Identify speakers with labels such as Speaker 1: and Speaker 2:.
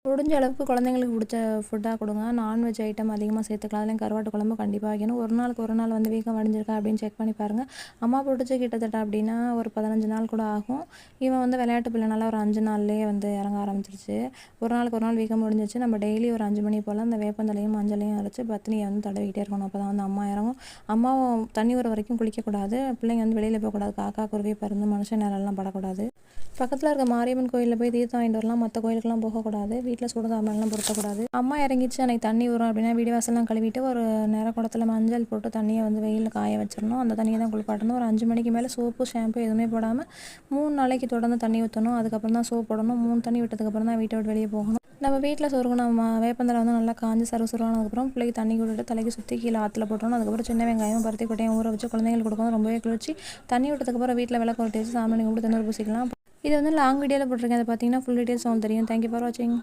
Speaker 1: முடிஞ்ச அளவுக்கு குழந்தைங்களுக்கு பிடிச்ச ஃபுட்டாக கொடுங்க. நான்வெஜ் ஐட்டம் அதிகமாக சேர்த்துக்கலாம். அதுலேயும் கருவாட்டு குழம்பு கண்டிப்பாக வைக்கணும். ஒரு நாளுக்கு ஒரு நாள் வந்து வீக்கம் அடைஞ்சிருக்கா அப்படின்னு செக் பண்ணி பாருங்கள். அம்மா பிடிச்சி கிட்டத்தட்ட அப்படின்னா ஒரு 15 நாள் கூட ஆகும். இவன் வந்து விளையாட்டு பிள்ளைனால ஒரு 5 நாள்லேயே வந்து இறங்க ஆரம்பிச்சிருச்சு. ஒரு நாளுக்கு ஒரு நாள் வீக்கம் முடிஞ்சிச்சு. நம்ம டெய்லி ஒரு 5 மணி போல் அந்த வேப்பந்தலையும் மஞ்சளையும் அரைச்சி பத்தினியை வந்து தடவிக்கிட்டே இருக்கணும். அப்போ தான் வந்து அம்மா இறங்கும். அம்மாவும் தண்ணி வர வரைக்கும் குளிக்கக்கூடாது. பிள்ளைங்க வந்து வெளியில் போகக்கூடாது. காக்கா குருவி பருந்து மனுஷன் நேரம்லாம் படக்கூடாது. பக்கத்தில் இருக்க மாரியம்மன் கோயிலில் போய் தீர்த்தம் வாங்கிட்டு வரலாம். மற்ற கோயிலுக்கெல்லாம் போகக்கூடாது. வீட்டில் சுடுதாமெல்லாம் பொருத்தக்கூடாது. அம்மா இறங்கிச்சு அன்றைக்கி தண்ணி வரும் அப்படின்னா வீடு வாசல்லாம் கழுவிட்டு ஒரு நேர குடத்துல மஞ்சள் போட்டு தண்ணியை வந்து வெயிலில் காய வச்சிடணும். அந்த தண்ணியை தான் குளிப்பாட்டணும். ஒரு 5 மணிக்கு மேலே சோப்பு ஷாம்பு எதுவுமே போடாமல் 3 நாளைக்கு தொடர்ந்து தண்ணி ஊற்றணும். அதுக்கப்புறம் தான் சோப் போடணும். 3 தண்ணி விட்டதுக்கப்புறம் தான் வீட்டை விட்டு வெளியே போகணும். நம்ம வீட்டில் சொருகணும். வேப்பந்தலை வந்து நல்லா காஞ்சி சுருவானதுக்கப்புறம் பிள்ளைக்கு தண்ணி விட்டுட்டு தலைக்கு சுற்றி கீழே ஆற்றுல போட்டணும். அதுக்கப்புறம் சின்ன வெங்காயம் பருத்தி கொட்டையும் ஊற வச்சு குழந்தைங்களுக்கு கொடுக்கணும். ரொம்பவே குளிர்ச்சி. தண்ணி விட்டதுக்கப்புறம் வீட்டில் விளக்கு கொட்டி வச்சு சாமி கும்பிட்டு தண்ணூர் பூசிக்கலாம். இது வந்து லாங் வீடியோவில் போட்டிருக்கேன். அதை பார்த்தீங்கன்னா ஃபுல் டீட்டெயில்ஸ் உங்களுக்கு தெரியும். தேங்க்யூ ஃபார் வாட்சிங்.